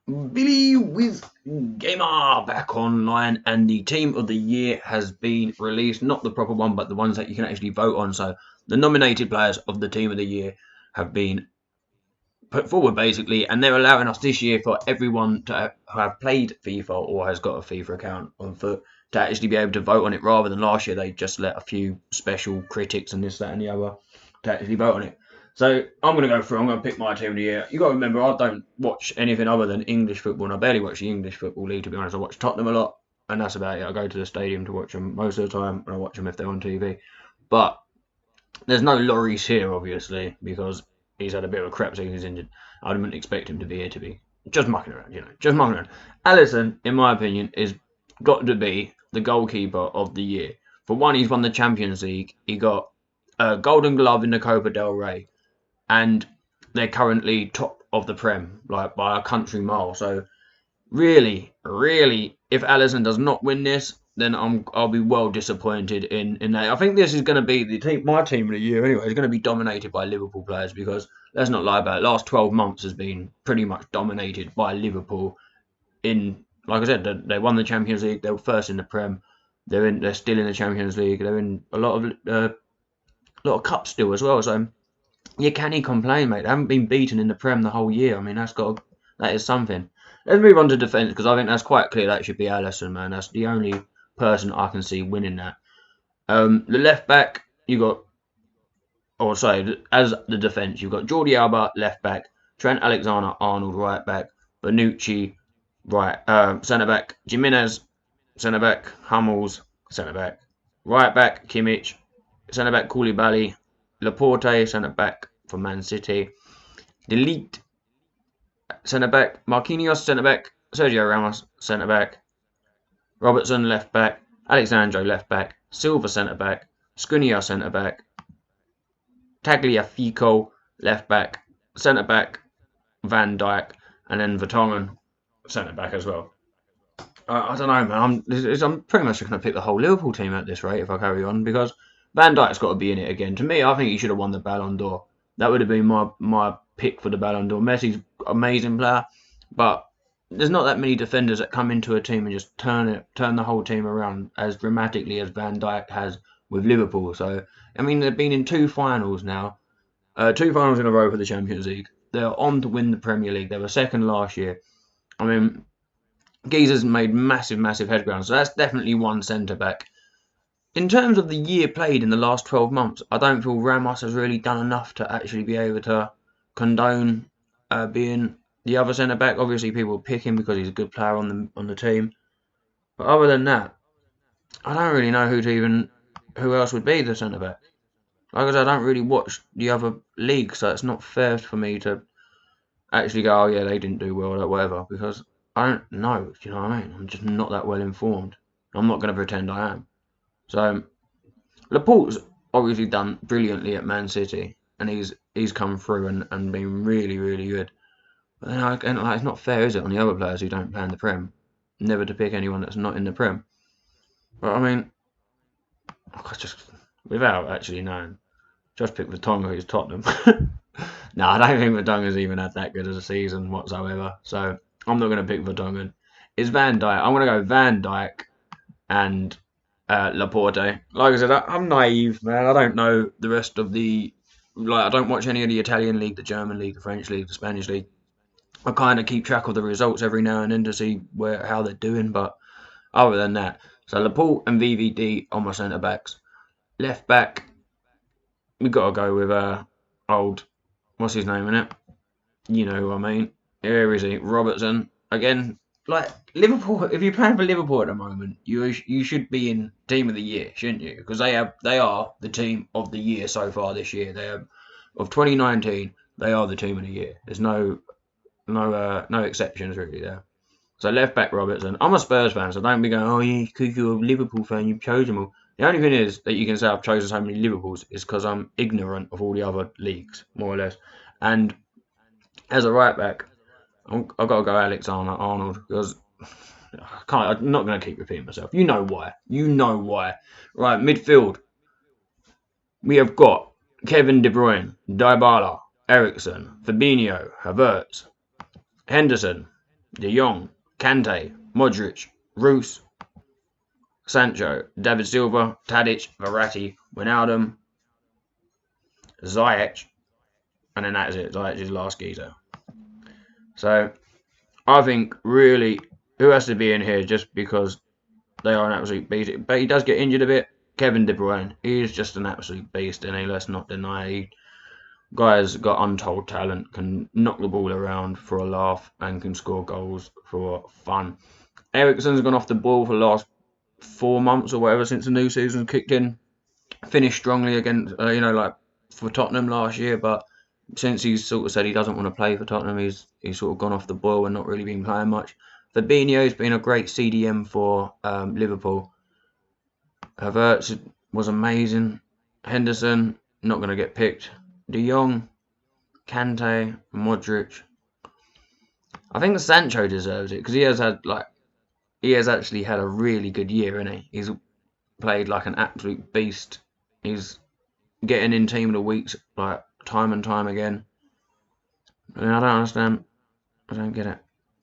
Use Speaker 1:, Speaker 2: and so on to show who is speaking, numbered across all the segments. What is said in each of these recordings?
Speaker 1: Billy with Gamer back online, and the team of the year has been released. Not the proper one, but the ones that you can actually vote on. So the nominated players of the team of the year have been put forward basically, and they're allowing us this year for everyone to have played FIFA or has got a FIFA account on FUT to actually be able to vote on it, rather than last year they just let a few special critics and this, that, and the other to actually vote on it. So I'm going to go through. I'm going to pick my team of the year. You got to remember, I don't watch anything other than English football, and I barely watch the English football league. To be honest, I watch Tottenham a lot, and that's about it. I go to the stadium to watch them most of the time, and I watch them if they're on TV. But there's no Lloris here, obviously, because he's had a bit of a crap season. He's injured. I wouldn't expect him to be here to be just mucking around, just mucking around. Alisson, in my opinion, is got to be the goalkeeper of the year. For one, he's won the Champions League. He got a Golden Glove in the Copa del Rey, and they're currently top of the Prem, like by a country mile. So really, if Alisson does not win this, then I'll be well disappointed in that. I think this is going to be my team of the year anyway. Is going to be dominated by Liverpool players, because let's not lie about it. Last 12 months has been pretty much dominated by Liverpool. Like I said, they won the Champions League. They were first in the Prem. They're still in the Champions League. They're in a lot of cups still as well. So you can't complain, mate. They haven't been beaten in the Prem the whole year. I mean, that is something. Let's move on to defence, because I think that's quite clear. That should be Alisson, man. That's the only person I can see winning that. The left back, you got, or sorry, as the defence, you've got Jordi Alba left back, Trent Alexander-Arnold right back, Bonucci right centre back, Jimenez centre back, Hummels centre back, right back Kimmich, centre back Koulibaly, Laporte centre back for Man City, Delete centre back, Marquinhos centre back, Sergio Ramos centre back, Robertson left back, Alexandro left back, Silva centre back, Skriniar centre back, Tagliafico left back, centre back Van Dijk, and then Vertonghen centre back as well. I don't know, man. I'm pretty much going to pick the whole Liverpool team at this rate if I carry on, because Van Dijk's got to be in it again. To me, I think he should have won the Ballon d'Or. That would have been my pick for the Ballon d'Or. Messi's an amazing player, but there's not that many defenders that come into a team and just turn the whole team around as dramatically as Van Dijk has with Liverpool. So I mean, they've been in two finals now, 2 finals in a row for the Champions League. They're on to win the Premier League. They were second last year. I mean, Geezer's made massive headground, so that's definitely one centre back. In terms of the year played in the last 12 months, I don't feel Ramos has really done enough to actually be able to condone being the other centre back. Obviously, people pick him because he's a good player on the team, but other than that, I don't really know who else would be the centre back. Like I said, I don't really watch the other leagues, so it's not fair for me to actually go, oh yeah, they didn't do well or whatever, because I don't know. Do you know what I mean? I'm just not that well informed. I'm not going to pretend I am. So Laporte's obviously done brilliantly at Man City, and he's come through and been really good. But then it's not fair, is it, on the other players who don't play in the Prem? Never to pick anyone that's not in the Prem. But I mean, just without actually knowing, just pick Vertonghen, who's Tottenham. No, I don't think Vertonghen's even had that good as a season whatsoever. So I'm not going to pick Vertonghen. It's Van Dijk. I'm going to go Van Dijk and Laporte. Like I said, I'm naive, man. I don't know the rest of I don't watch any of the Italian league, the German league, the French league, the Spanish league. I kind of keep track of the results every now and then to see how they're doing, but other than that, so Laporte and VVD on my centre backs. Left back, we got to go with old, what's his name in it? You know who I mean. Here is he, Robertson. Again, like Liverpool, if you're playing for Liverpool at the moment, you should be in team of the year, shouldn't you? Because they are the team of the year so far this year. They are, of 2019, they are the team of the year. There's no exceptions really there. So left back Robertson. I'm a Spurs fan, so don't be going, oh yeah, because you're a Liverpool fan, you've chosen them all. The only thing is that you can say I've chosen so many Liverpools is because I'm ignorant of all the other leagues, more or less. And as a right back, I've got to go Alexander Arnold, because I'm not going to keep repeating myself. You know why. Right, midfield. We have got Kevin De Bruyne, Dybala, Ericsson, Fabinho, Havertz, Henderson. De Jong, Kante, Modric, Roos, Sancho, David Silva, Tadic, Verratti, Wijnaldum, Ziyech, and then that's it. Ziyech is last geezer. So I think really who has to be in here just because they are an absolute beast. But he does get injured a bit. Kevin De Bruyne, he is just an absolute beast, and let's not deny it. Guy's got untold talent, can knock the ball around for a laugh, and can score goals for fun. Eriksen's gone off the ball for the last 4 months or whatever since the new season kicked in. Finished strongly against, like for Tottenham last year, but since he's sort of said he doesn't want to play for Tottenham, he's sort of gone off the boil and not really been playing much. Fabinho's been a great CDM for Liverpool. Havertz was amazing. Henderson, not going to get picked. De Jong, Kante, Modric. I think Sancho deserves it because he has actually had a really good year, isn't he? He's played like an absolute beast. He's getting in team of the weeks like time and time again. And I don't understand. I don't get it.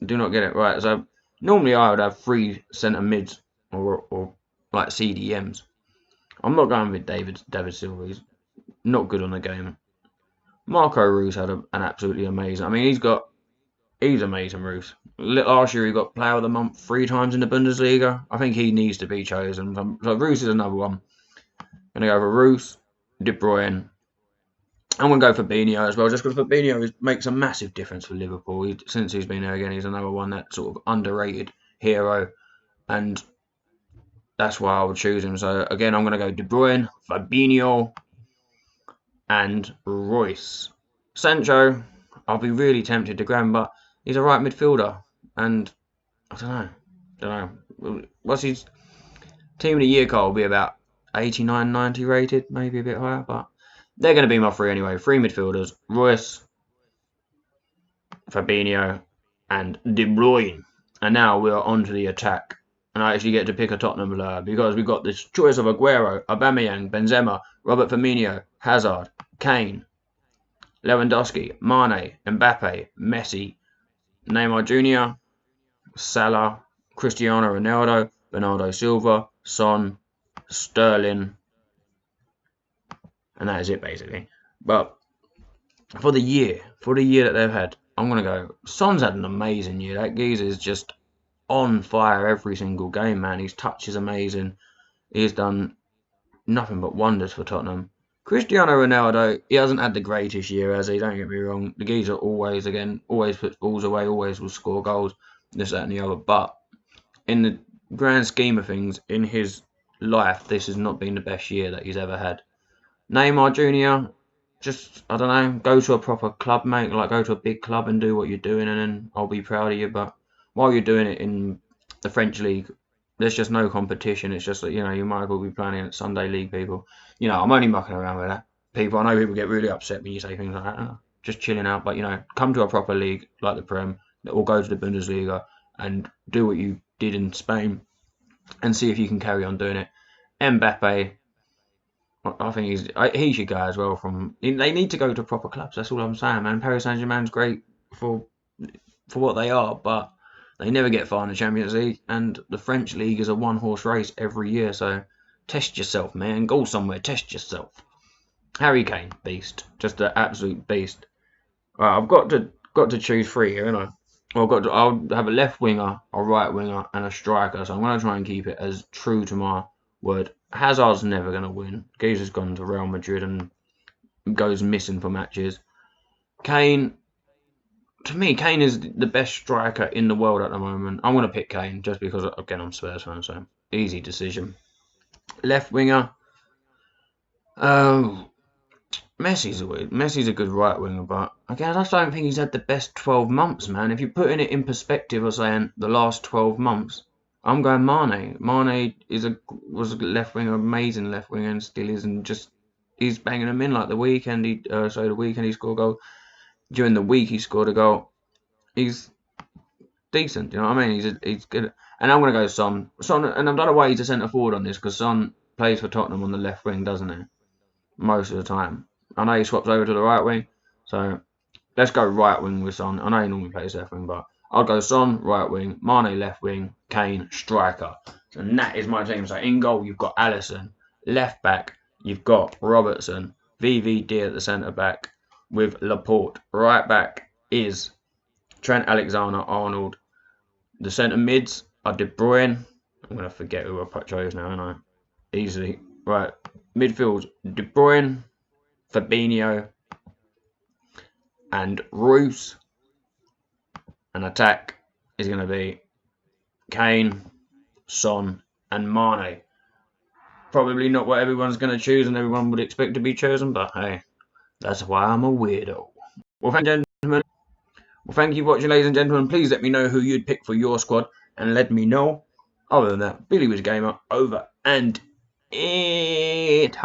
Speaker 1: Do not get it. Right, so normally I would have 3 centre mids or like CDMs. I'm not going with David Silva. He's not good on the game. Marco Reus had an absolutely amazing. I mean, he's amazing, Reus. Last year he got Player of the Month 3 times in the Bundesliga. I think he needs to be chosen. So Reus is another one. Gonna go for Reus, De Bruyne. I'm going to go for Fabinho as well, just because Fabinho makes a massive difference for Liverpool. Since he's been there again, he's another one that sort of underrated hero, and that's why I would choose him. So again, I'm going to go De Bruyne, Fabinho, and Royce. Sancho, I'll be really tempted to grab him, but he's a right midfielder, and I don't know. What's his team of the year card? Will be about 89, 90 rated, maybe a bit higher, but they're going to be my 3 anyway. 3 midfielders: Royce, Fabinho, and De Bruyne. And now we're on to the attack. And I actually get to pick a Tottenham player because we've got this choice of Aguero, Aubameyang, Benzema, Robert Firmino, Hazard, Kane, Lewandowski, Mane, Mbappe, Messi, Neymar Jr., Salah, Cristiano Ronaldo, Bernardo Silva, Son, Sterling, and that is it basically. But for the year that they've had, I'm going to go. Son's had an amazing year. That geezer is just on fire every single game, man. His touch is amazing. He's done nothing but wonders for Tottenham. Cristiano Ronaldo, he hasn't had the greatest year, has he? Don't get me wrong. The geezer always puts balls away, always will score goals, this, that, and the other. But in the grand scheme of things, in his life, this has not been the best year that he's ever had. Neymar Jr., just, I don't know, go to a proper club, mate. Like, go to a big club and do what you're doing, and then I'll be proud of you. But while you're doing it in the French league, there's just no competition. It's just that, you might as well be playing at Sunday league, people. I'm only mucking around with that. People, I know people get really upset when you say things like that. Oh, just chilling out. But, come to a proper league like the Prem, or go to the Bundesliga and do what you did in Spain and see if you can carry on doing it. Mbappe, I think he should go as well. They need to go to proper clubs. That's all I'm saying, man. Paris Saint-Germain's great for what they are, but they never get far in the Champions League, and the French league is a one-horse race every year. So test yourself, man. Go somewhere. Test yourself. Harry Kane, beast, just an absolute beast. Right, I've got to choose 3 here, haven't I? Well, I'll have a left winger, a right winger, and a striker. So I'm going to try and keep it as true to my word. Hazard's never going to win. Geezer's gone to Real Madrid and goes missing for matches. Kane, to me, Kane is the best striker in the world at the moment. I'm going to pick Kane just because, again, I'm Spurs fan, so easy decision. Left winger, Messi's a good right winger, but again, I just don't think he's had the best 12 months, man. If you're putting it in perspective of saying the last 12 months, I'm going Mane. Mane was a left winger, amazing left winger, and still is, and just he's banging them in like the weekend. The weekend he scored a goal. During the week he scored a goal. He's decent, you know what I mean? He's good. And I'm gonna go Son. And I don't know why he's a centre forward on this, because Son plays for Tottenham on the left wing, doesn't he? Most of the time. I know he swaps over to the right wing, so let's go right wing with Son. I know he normally plays left wing, but I'd go Son, right wing, Mane, left wing, Kane, striker. And that is my team. So in goal, you've got Alisson. Left back, you've got Robertson. VVD at the centre back with Laporte. Right back is Trent Alexander-Arnold. The centre mids are De Bruyne. I'm going to forget who I chose now, aren't I? Easily. Right. Midfield, De Bruyne, Fabinho, and Roos. And attack is going to be Kane, Son, and Mane. Probably not what everyone's going to choose and everyone would expect to be chosen, but hey, that's why I'm a weirdo. Well, thank you, gentlemen. Well, thank you for watching, ladies and gentlemen. Please let me know who you'd pick for your squad and let me know. Other than that, Billy was Gamer over and it.